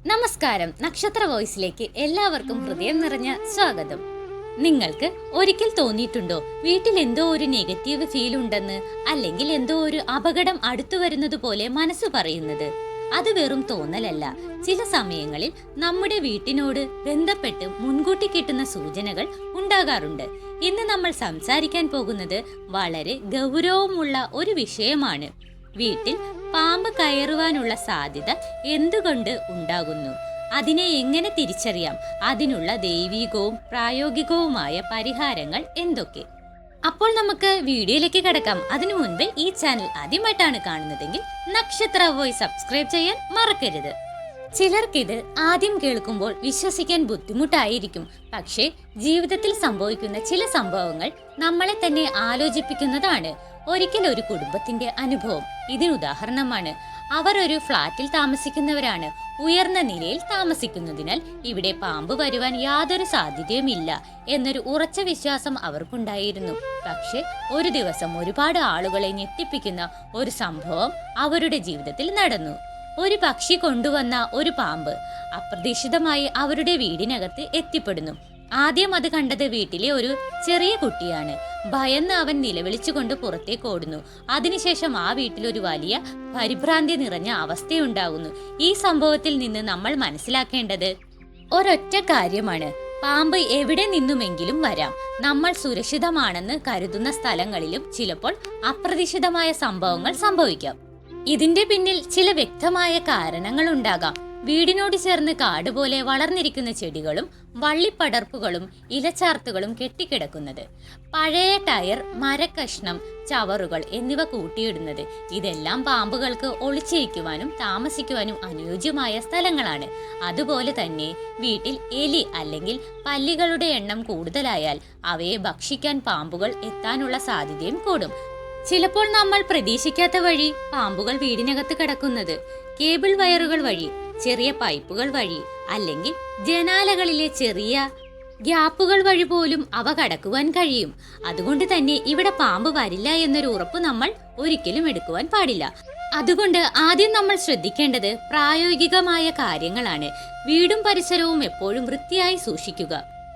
നമസ്കാരം. നക്ഷത്ര വോയിസിലേക്ക് എല്ലാവർക്കും ഹൃദയം നിറഞ്ഞ സ്വാഗതം. നിങ്ങൾക്ക് ഒരിക്കൽ തോന്നിയിട്ടുണ്ടോ വീട്ടിൽ എന്തോ ഒരു നെഗറ്റീവ് ഫീൽ ഉണ്ടെന്ന്, അല്ലെങ്കിൽ എന്തോ ഒരു അപകടം അടുത്തു വരുന്നത് പോലെ മനസ്സ് പറയുന്നത്? അത് വെറും തോന്നലല്ല. ചില സമയങ്ങളിൽ നമ്മുടെ വീട്ടിനോട് ബന്ധപ്പെട്ട് മുൻകൂട്ടി കിട്ടുന്ന സൂചനകൾ ഉണ്ടാകാറുണ്ട്. ഇന്ന് നമ്മൾ സംസാരിക്കാൻ പോകുന്നത് വളരെ ഗൗരവമുള്ള ഒരു വിഷയമാണ്. വീട്ടിൽ പാമ്പ് കയറുവാനുള്ള സാധ്യത എന്തുകൊണ്ട് ഉണ്ടാകുന്നു, അതിനെ എങ്ങനെ തിരിച്ചറിയാം, അതിനുള്ള ദൈവികവും പ്രായോഗികവുമായ പരിഹാരങ്ങൾ എന്തൊക്കെ? അപ്പോൾ നമുക്ക് വീഡിയോയിലേക്ക് കിടക്കാം. അതിനു മുൻപ് ഈ ചാനൽ ആദ്യമായിട്ടാണ് കാണുന്നതെങ്കിൽ നക്ഷത്ര വോയിസ് സബ്സ്ക്രൈബ് ചെയ്യാൻ മറക്കരുത്. ചിലർക്കിത് ആദ്യം കേൾക്കുമ്പോൾ വിശ്വസിക്കാൻ ബുദ്ധിമുട്ടായിരിക്കും. പക്ഷേ ജീവിതത്തിൽ സംഭവിക്കുന്ന ചില സംഭവങ്ങൾ നമ്മളെ തന്നെ ആലോചിപ്പിക്കുന്നതാണ്. ഒരിക്കൽ ഒരു കുടുംബത്തിന്റെ അനുഭവം ഇതിനുദാഹരണമാണ്. അവർ ഒരു ഫ്ളാറ്റിൽ താമസിക്കുന്നവരാണ്. ഉയർന്ന നിലയിൽ താമസിക്കുന്നതിനാൽ ഇവിടെ പാമ്പ് വരുവാൻ യാതൊരു സാധ്യതയുമില്ല എന്നൊരു ഉറച്ച വിശ്വാസം അവർക്കുണ്ടായിരുന്നു. പക്ഷെ ഒരു ദിവസം ഒരുപാട് ആളുകളെ ഞെട്ടിപ്പിക്കുന്ന ഒരു സംഭവം അവരുടെ ജീവിതത്തിൽ നടന്നു. ഒരു പക്ഷി കൊണ്ടുവന്ന ഒരു പാമ്പ് അപ്രതീക്ഷിതമായി അവരുടെ വീടിനകത്ത് എത്തിപ്പെടുന്നു. ആദ്യം അത് കണ്ടത് വീട്ടിലെ ഒരു ചെറിയ കുട്ടിയാണ്. ഭയന്ന് അവൻ നിലവിളിച്ചുകൊണ്ട് പുറത്തേക്ക് ഓടുന്നു. അതിനുശേഷം ആ വീട്ടിൽ ഒരു വലിയ പരിഭ്രാന്തി നിറഞ്ഞ അവസ്ഥയുണ്ടാകുന്നു. ഈ സംഭവത്തിൽ നിന്ന് നമ്മൾ മനസ്സിലാക്കേണ്ടത് ഒരൊറ്റ കാര്യമാണ്: പാമ്പ് എവിടെ നിന്നുമെങ്കിലും വരാം. നമ്മൾ സുരക്ഷിതമാണെന്ന് കരുതുന്ന സ്ഥലങ്ങളിലും ചിലപ്പോൾ അപ്രതീക്ഷിതമായ സംഭവങ്ങൾ സംഭവിക്കാം. ഇതിന്റെ പിന്നിൽ ചില വ്യക്തമായ കാരണങ്ങൾ ഉണ്ടാകാം. വീടിനോട് ചേർന്ന് കാട് പോലെ വളർന്നിരിക്കുന്ന ചെടികളും വള്ളിപ്പടർപ്പുകളും ഇലച്ചാർത്തുകളും കെട്ടിക്കിടക്കുന്നത്, പഴയ ടയർ, മരക്കഷ്ണം, ചവറുകൾ എന്നിവ കൂട്ടിയിടുന്നത്, ഇതെല്ലാം പാമ്പുകൾക്ക് ഒളിച്ചിരിക്കുവാനും താമസിക്കുവാനും അനുയോജ്യമായ സ്ഥലങ്ങളാണ്. അതുപോലെ തന്നെ വീട്ടിൽ എലി അല്ലെങ്കിൽ പല്ലികളുടെ എണ്ണം കൂടുതലായാൽ അവയെ ഭക്ഷിക്കാൻ പാമ്പുകൾ എത്താനുള്ള സാധ്യതയും കൂടും. ചിലപ്പോൾ നമ്മൾ പ്രതീക്ഷിക്കാത്ത വഴി പാമ്പുകൾ വീടിനകത്ത് കിടക്കുന്നത് കേബിൾ വയറുകൾ വഴി, ചെറിയ പൈപ്പുകൾ വഴി, അല്ലെങ്കിൽ ജനാലകളിലെ ചെറിയ ഗ്യാപ്പുകൾ വഴി പോലും അവ കടക്കുവാൻ കഴിയും. അതുകൊണ്ട് തന്നെ ഇവിടെ പാമ്പ് വരില്ല എന്നൊരു ഉറപ്പ് നമ്മൾ ഒരിക്കലും എടുക്കുവാൻ പാടില്ല. അതുകൊണ്ട് ആദ്യം നമ്മൾ ശ്രദ്ധിക്കേണ്ടത് പ്രായോഗികമായ കാര്യങ്ങളാണ്. വീടും പരിസരവും എപ്പോഴും വൃത്തിയായി സൂക്ഷിക്കുക.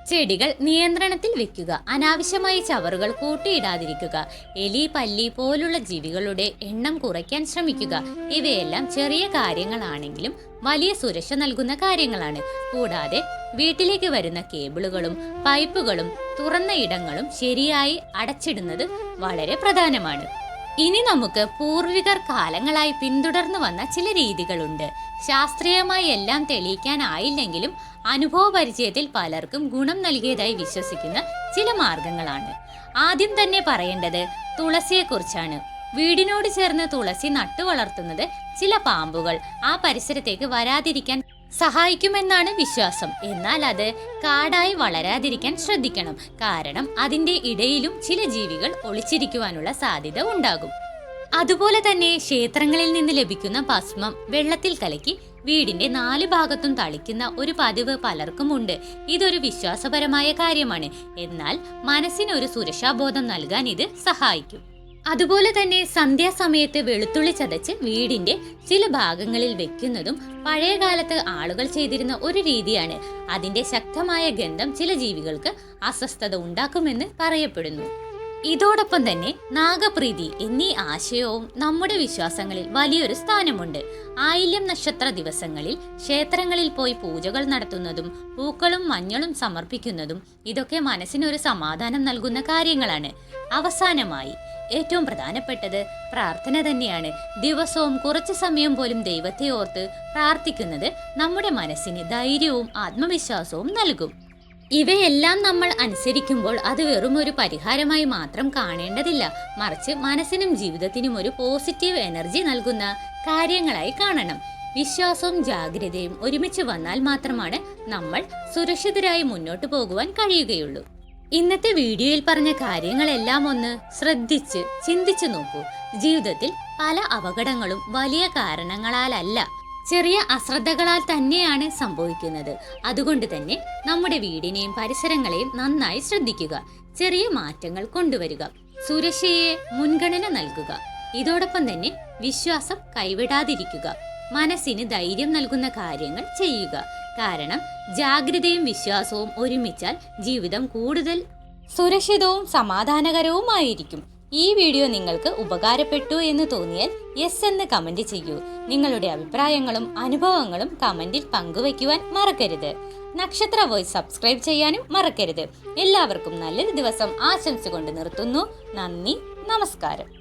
ചെടികൾ നിയന്ത്രണത്തിൽ വെക്കുക. അനാവശ്യമായി ചവറുകൾ കൂട്ടിയിടാതിരിക്കുക. എലി, പല്ലി പോലുള്ള ജീവികളുടെ എണ്ണം കുറയ്ക്കാൻ ശ്രമിക്കുക. ഇവയെല്ലാം ചെറിയ കാര്യങ്ങളാണെങ്കിലും വലിയ സുരക്ഷ നൽകുന്ന കാര്യങ്ങളാണ്. കൂടാതെ വീട്ടിലേക്ക് വരുന്ന കേബിളുകളും പൈപ്പുകളും തുറന്ന ഇടങ്ങളും ശരിയായി അടച്ചിടുന്നത് വളരെ പ്രധാനമാണ്. ഇനി നമുക്ക് പൂർവികർ കാലങ്ങളായി പിന്തുടർന്നു വന്ന ചില രീതികളുണ്ട്. ശാസ്ത്രീയമായി എല്ലാം തെളിയിക്കാനായില്ലെങ്കിലും അനുഭവ പരിചയത്തിൽ പലർക്കും ഗുണം നൽകിയതായി വിശ്വസിക്കുന്ന ചില മാർഗങ്ങളാണ്. ആദ്യം തന്നെ പറയേണ്ടത് തുളസിയെക്കുറിച്ചാണ്. വീടിനോട് ചേർന്ന് തുളസി നട്ടു വളർത്തുന്നത് ചില പാമ്പുകൾ ആ പരിസരത്തേക്ക് വരാതിരിക്കാൻ സഹായിക്കുമെന്നാണ് വിശ്വാസം. എന്നാൽ അത് കാടായി വളരാതിരിക്കാൻ ശ്രദ്ധിക്കണം. കാരണം അതിന്റെ ഇടയിലും ചില ജീവികൾ ഒളിച്ചിരിക്കുവാനുള്ള സാധ്യത ഉണ്ടാകും. അതുപോലെ തന്നെ ക്ഷേത്രങ്ങളിൽ നിന്ന് ലഭിക്കുന്ന ഭസ്മം വെള്ളത്തിൽ കലക്കി വീടിന്റെ 4 ഭാഗത്തും തളിക്കുന്ന ഒരു പതിവ് പലർക്കും ഉണ്ട്. ഇതൊരു വിശ്വാസപരമായ കാര്യമാണ്. എന്നാൽ മനസ്സിനൊരു സുരക്ഷാബോധം നൽകാൻ ഇത് സഹായിക്കും. അതുപോലെ തന്നെ സന്ധ്യാസമയത്ത് വെളുത്തുള്ളി ചതച്ച് വീടിന്റെ ചില ഭാഗങ്ങളിൽ വെക്കുന്നതും പഴയ കാലത്ത് ആളുകൾ ചെയ്തിരുന്ന ഒരു രീതിയാണ്. അതിന്റെ ശക്തമായ ഗന്ധം ചില ജീവികൾക്ക് അസ്വസ്ഥത ഉണ്ടാക്കുമെന്ന് പറയപ്പെടുന്നു. ഇതോടൊപ്പം തന്നെ നാഗപ്രീതി എന്നീ ആശയവും നമ്മുടെ വിശ്വാസങ്ങളിൽ വലിയൊരു സ്ഥാനമുണ്ട്. ആയില്യം നക്ഷത്ര ദിവസങ്ങളിൽ ക്ഷേത്രങ്ങളിൽ പോയി പൂജകൾ നടത്തുന്നതും പൂക്കളും മഞ്ഞളും സമർപ്പിക്കുന്നതും ഇതൊക്കെ മനസ്സിനൊരു സമാധാനം നൽകുന്ന കാര്യങ്ങളാണ്. അവസാനമായി ഏറ്റവും പ്രധാനപ്പെട്ടത് പ്രാർത്ഥന തന്നെയാണ്. ദിവസവും കുറച്ചു സമയം പോലും ദൈവത്തെ ഓർത്ത് പ്രാർത്ഥിക്കുന്നത് നമ്മുടെ മനസ്സിന് ധൈര്യവും ആത്മവിശ്വാസവും നൽകും. ഇവയെല്ലാം നമ്മൾ അനുസരിക്കുമ്പോൾ അത് വെറും ഒരു പരിഹാരമായി മാത്രം കാണേണ്ടതില്ല, മറിച്ച് മനസ്സിനും ജീവിതത്തിനും ഒരു പോസിറ്റീവ് എനർജി നൽകുന്ന കാര്യങ്ങളായി കാണണം. വിശ്വാസവും ജാഗ്രതയും ഒരുമിച്ച് വന്നാൽ മാത്രമാണ് നമ്മൾ സുരക്ഷിതരായി മുന്നോട്ട് പോകുവാൻ കഴിയുകയുള്ളൂ. ഇന്നത്തെ വീഡിയോയിൽ പറഞ്ഞ കാര്യങ്ങളെല്ലാം ഒന്ന് ശ്രദ്ധിച്ച് ചിന്തിച്ചു നോക്കൂ. ജീവിതത്തിൽ പല അപകടങ്ങളും വലിയ കാരണങ്ങളാലല്ല, ചെറിയ അശ്രദ്ധകളാൽ തന്നെയാണ് സംഭവിക്കുന്നത്. അതുകൊണ്ട് തന്നെ നമ്മുടെ വീടിനെയും പരിസരങ്ങളെയും നന്നായി ശ്രദ്ധിക്കുക. ചെറിയ മാറ്റങ്ങൾ കൊണ്ടുവരിക. സുരക്ഷയെ മുൻഗണന നൽകുക. ഇതോടൊപ്പം തന്നെ വിശ്വാസം കൈവിടാതിരിക്കുക. മനസ്സിന് ധൈര്യം നൽകുന്ന കാര്യങ്ങൾ ചെയ്യുക. കാരണം ജാഗ്രതയും വിശ്വാസവും ഒരുമിച്ചാൽ ജീവിതം കൂടുതൽ സുരക്ഷിതവും സമാധാനകരവുമായിരിക്കും. ഈ വീഡിയോ നിങ്ങൾക്ക് ഉപകാരപ്പെട്ടു എന്ന് തോന്നിയാൽ യെസ് എന്ന് കമന്റ് ചെയ്യൂ. നിങ്ങളുടെ അഭിപ്രായങ്ങളും അനുഭവങ്ങളും കമന്റിൽ പങ്കുവയ്ക്കുവാൻ മറക്കരുത്. നക്ഷത്ര വോയ്സ് സബ്സ്ക്രൈബ് ചെയ്യാനും മറക്കരുത്. എല്ലാവർക്കും നല്ലൊരു ദിവസം ആശംസിച്ചുകൊണ്ട് നിർത്തുന്നു. നന്ദി, നമസ്കാരം.